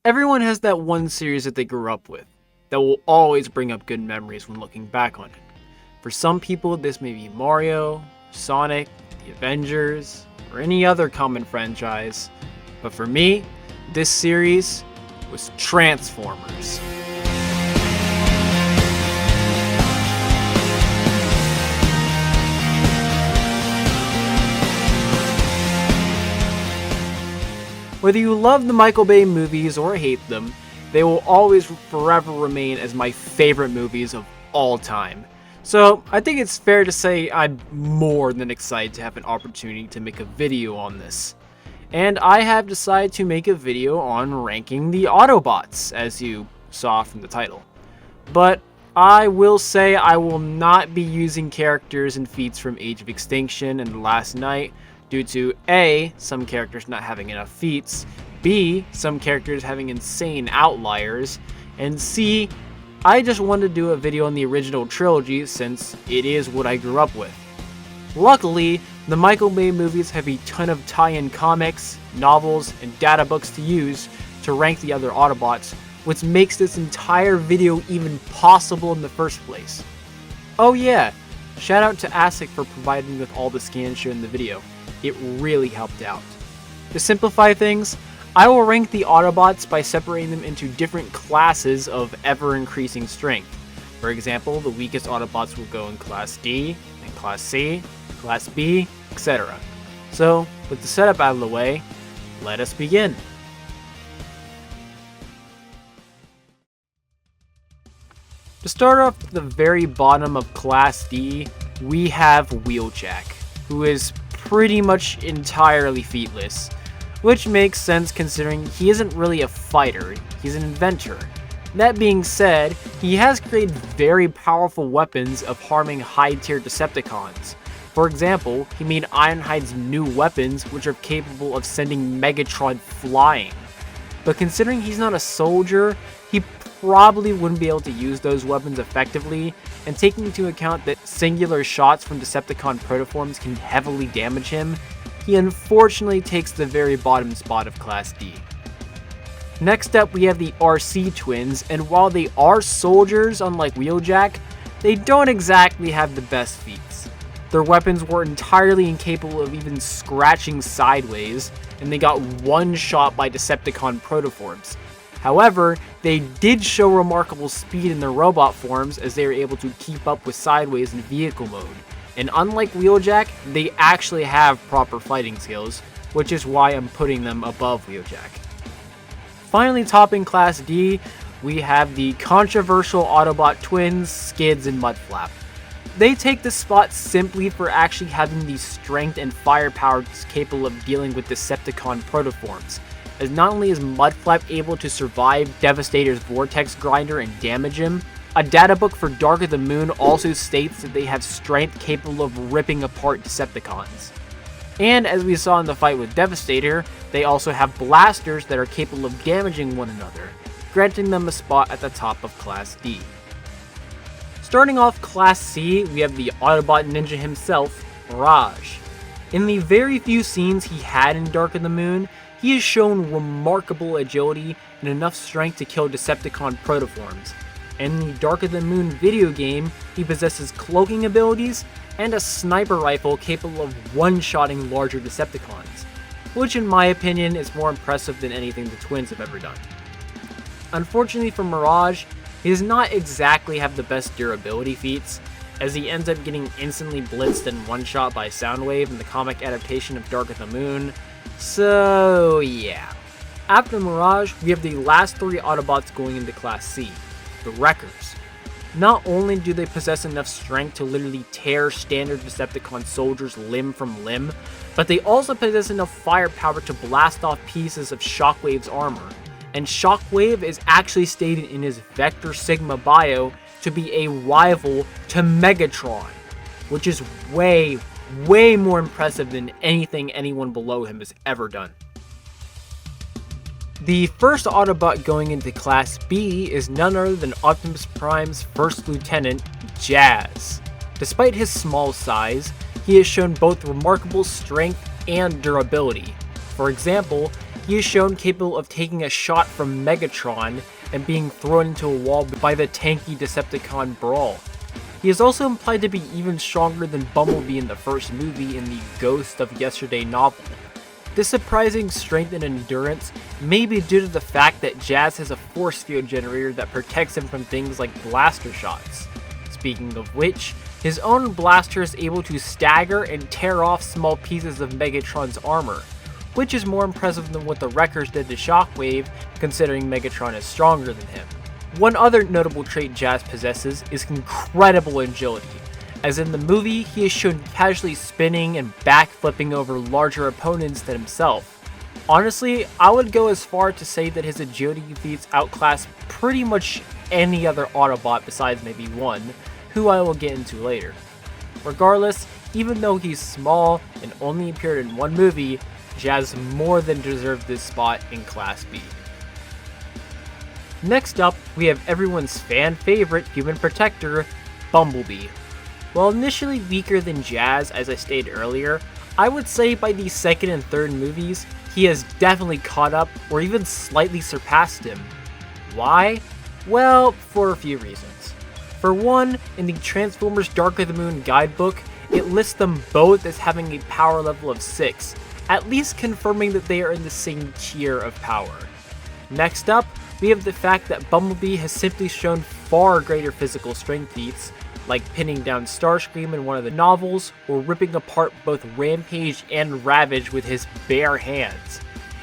Everyone has that one series that they grew up with that will always bring up good memories when looking back on it. For some people, this may be Mario, Sonic, the Avengers, or any other common franchise, but for me, this series was Transformers. Whether you love the Michael Bay movies or hate them, they will always forever remain as my favorite movies of all time. So I think it's fair to say I'm more than excited to have an opportunity to make a video on this. And I have decided to make a video on ranking the Autobots, as you saw from the title. But I will say I will not be using characters and feats from Age of Extinction and The Last Knight, due to A, some characters not having enough feats, B, some characters having insane outliers, and C, I just wanted to do a video on the original trilogy since it is what I grew up with. Luckily, the Michael Bay movies have a ton of tie-in comics, novels, and data books to use to rank the other Autobots, which makes this entire video even possible in the first place. Oh yeah, shout out to ASIC for providing me with all the scans shown in the video. It really helped out. To simplify things, I will rank the Autobots by separating them into different classes of ever-increasing strength. For example, the weakest Autobots will go in Class D, and Class C, Class B, etc. So, with the setup out of the way, let us begin. To start off at the very bottom of Class D, we have Wheeljack, who is pretty much entirely featless, which makes sense considering he isn't really a fighter, he's an inventor. That being said, he has created very powerful weapons of harming high-tier Decepticons. For example, he made Ironhide's new weapons, which are capable of sending Megatron flying. But considering he's not a soldier, he probably wouldn't be able to use those weapons effectively, and taking into account that singular shots from Decepticon protoforms can heavily damage him, he unfortunately takes the very bottom spot of Class D. Next up, we have the RC twins, and while they are soldiers unlike Wheeljack, they don't exactly have the best feats. Their weapons were entirely incapable of even scratching sideways, and they got one shot by Decepticon protoforms. However, they did show remarkable speed in their robot forms as they were able to keep up with Sideways in vehicle mode. And unlike Wheeljack, they actually have proper fighting skills, which is why I'm putting them above Wheeljack. Finally, topping Class D, we have the controversial Autobot twins, Skids and Mudflap. They take the spot simply for actually having the strength and firepower capable of dealing with Decepticon protoforms, as not only is Mudflap able to survive Devastator's Vortex Grinder and damage him, a databook for Dark of the Moon also states that they have strength capable of ripping apart Decepticons. And as we saw in the fight with Devastator, they also have blasters that are capable of damaging one another, granting them a spot at the top of Class D. Starting off Class C, we have the Autobot ninja himself, Mirage. In the very few scenes he had in Dark of the Moon, he has shown remarkable agility and enough strength to kill Decepticon protoforms. In the Dark of the Moon video game, he possesses cloaking abilities and a sniper rifle capable of one-shotting larger Decepticons, which in my opinion is more impressive than anything the twins have ever done. Unfortunately for Mirage, he does not exactly have the best durability feats, as he ends up getting instantly blitzed and one-shot by Soundwave in the comic adaptation of Dark of the Moon. So yeah. After Mirage, we have the last three Autobots going into Class C, the Wreckers. Not only do they possess enough strength to literally tear standard Decepticon soldiers limb from limb, but they also possess enough firepower to blast off pieces of Shockwave's armor. And Shockwave is actually stated in his Vector Sigma bio to be a rival to Megatron, which is way more impressive than anything anyone below him has ever done. The first Autobot going into Class B is none other than Optimus Prime's first lieutenant, Jazz. Despite his small size, he has shown both remarkable strength and durability. For example, he is shown capable of taking a shot from Megatron and being thrown into a wall by the tanky Decepticon Brawl. He is also implied to be even stronger than Bumblebee in the first movie in the Ghost of Yesterday novel. This surprising strength and endurance may be due to the fact that Jazz has a force field generator that protects him from things like blaster shots. Speaking of which, his own blaster is able to stagger and tear off small pieces of Megatron's armor, which is more impressive than what the Wreckers did to Shockwave, considering Megatron is stronger than him. One other notable trait Jazz possesses is incredible agility, as in the movie he is shown casually spinning and backflipping over larger opponents than himself. Honestly, I would go as far to say that his agility feats outclass pretty much any other Autobot besides maybe one, who I will get into later. Regardless, even though he's small and only appeared in one movie, Jazz more than deserved this spot in Class B. Next up, we have everyone's fan favorite human protector, Bumblebee. While initially weaker than Jazz, as I stated earlier, I would say by the second and third movies, he has definitely caught up or even slightly surpassed him. Why? Well, for a few reasons. For one, in the Transformers Dark of the Moon guidebook, it lists them both as having a power level of 6, at least confirming that they are in the same tier of power. Next up, we have the fact that Bumblebee has simply shown far greater physical strength feats, like pinning down Starscream in one of the novels, or ripping apart both Rampage and Ravage with his bare hands.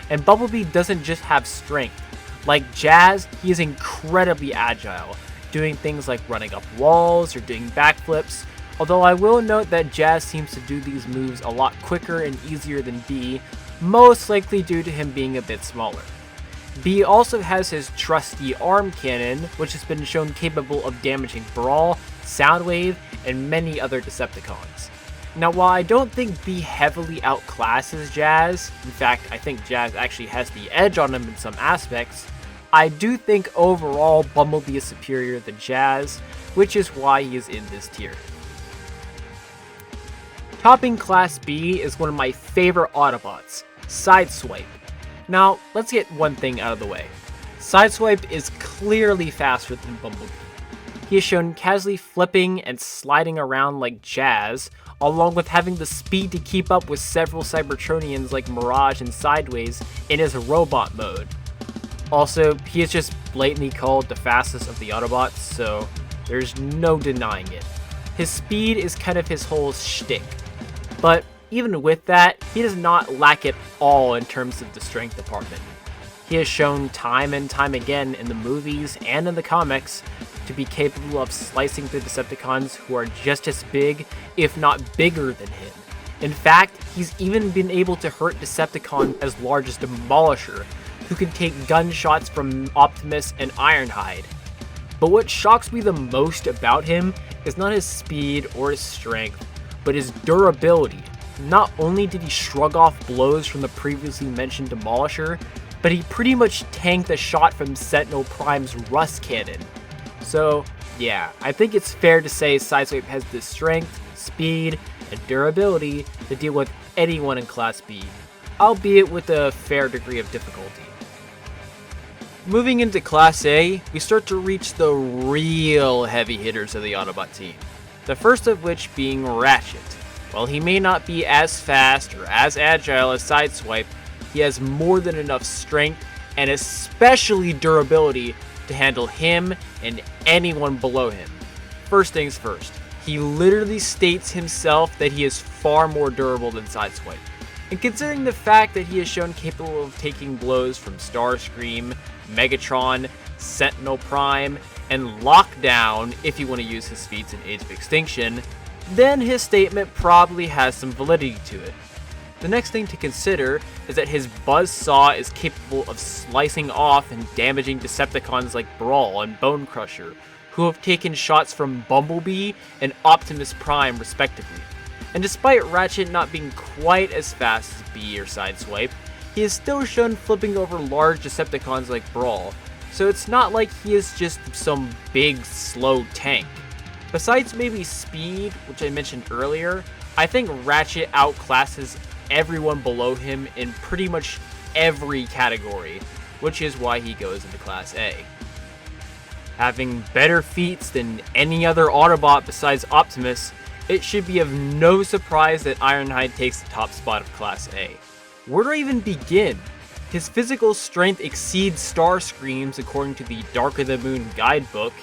And Bumblebee doesn't just have strength. Like Jazz, he is incredibly agile, doing things like running up walls or doing backflips, although I will note that Jazz seems to do these moves a lot quicker and easier than B, most likely due to him being a bit smaller. B also has his trusty arm cannon, which has been shown capable of damaging Brawl, Soundwave, and many other Decepticons. Now, while I don't think B heavily outclasses Jazz, in fact I think Jazz actually has the edge on him in some aspects, I do think overall Bumblebee is superior than Jazz, which is why he is in this tier. Topping Class B is one of my favorite Autobots, Sideswipe. Now, let's get one thing out of the way. Sideswipe is clearly faster than Bumblebee. He is shown casually flipping and sliding around like Jazz, along with having the speed to keep up with several Cybertronians like Mirage and Sideways in his robot mode. Also, he is just blatantly called the fastest of the Autobots, so there's no denying it. His speed is kind of his whole shtick, but even with that, he does not lack at all in terms of the strength department. He has shown time and time again in the movies and in the comics to be capable of slicing through Decepticons who are just as big, if not bigger than him. In fact, he's even been able to hurt Decepticons as large as Demolisher, who can take gunshots from Optimus and Ironhide. But what shocks me the most about him is not his speed or his strength, but his durability. Not only did he shrug off blows from the previously mentioned Demolisher, but he pretty much tanked a shot from Sentinel Prime's Rust Cannon. So yeah, I think it's fair to say Sideswipe has the strength, speed, and durability to deal with anyone in Class B, albeit with a fair degree of difficulty. Moving into Class A, we start to reach the real heavy hitters of the Autobot team. The first of which being Ratchet. While he may not be as fast or as agile as Sideswipe, he has more than enough strength and especially durability to handle him and anyone below him. First things first, he literally states himself that he is far more durable than Sideswipe. And considering the fact that he is shown capable of taking blows from Starscream, Megatron, Sentinel Prime, and Lockdown, if you want to use his feats in Age of Extinction, then his statement probably has some validity to it. The next thing to consider is that his Buzzsaw is capable of slicing off and damaging Decepticons like Brawl and Bone Crusher, who have taken shots from Bumblebee and Optimus Prime respectively. And despite Ratchet not being quite as fast as B or Sideswipe, he is still shown flipping over large Decepticons like Brawl, so it's not like he is just some big, slow tank. Besides maybe speed, which I mentioned earlier, I think Ratchet outclasses everyone below him in pretty much every category, which is why he goes into Class A. Having better feats than any other Autobot besides Optimus, it should be of no surprise that Ironhide takes the top spot of Class A. Where do I even begin? His physical strength exceeds Starscream's according to the Dark of the Moon guidebook.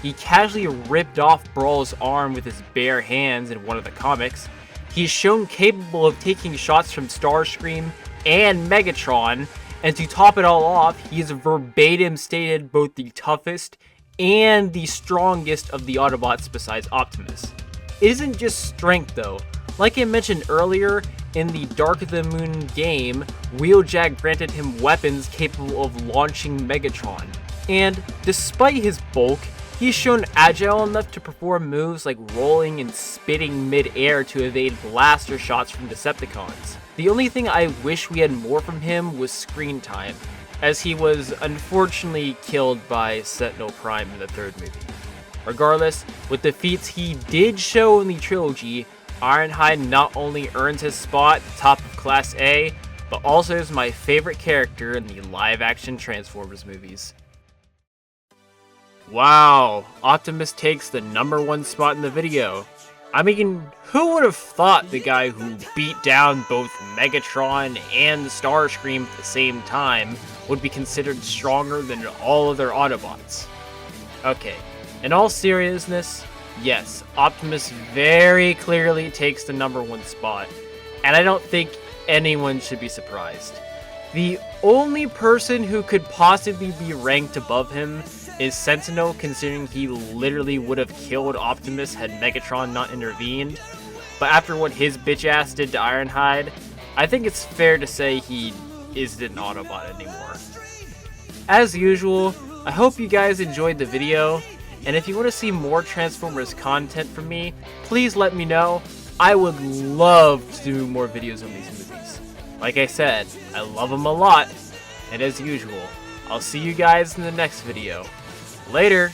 He casually ripped off Brawl's arm with his bare hands in one of the comics. He's shown capable of taking shots from Starscream and Megatron, and to top it all off, he is verbatim stated both the toughest and the strongest of the Autobots besides Optimus. It isn't just strength though. Like I mentioned earlier, in the Dark of the Moon game, Wheeljack granted him weapons capable of launching Megatron. And despite his bulk, he's shown agile enough to perform moves like rolling and spitting mid-air to evade blaster shots from Decepticons. The only thing I wish we had more from him was screen time, as he was unfortunately killed by Sentinel Prime in the third movie. Regardless, with the feats he did show in the trilogy, Ironhide not only earns his spot at the top of Class A, but also is my favorite character in the live-action Transformers movies. Wow, Optimus takes the #1 spot in the video. I mean, who would have thought the guy who beat down both Megatron and Starscream at the same time would be considered stronger than all other Autobots? Okay, in all seriousness, yes, Optimus very clearly takes the #1 spot, and I don't think anyone should be surprised. The only person who could possibly be ranked above him is Sentinel, considering he literally would have killed Optimus had Megatron not intervened. But after what his bitch ass did to Ironhide, I think it's fair to say he isn't an Autobot anymore. As usual, I hope you guys enjoyed the video, and if you want to see more Transformers content from me, please let me know. I would love to do more videos on these movies. Like I said, I love them a lot, and as usual, I'll see you guys in the next video. Later!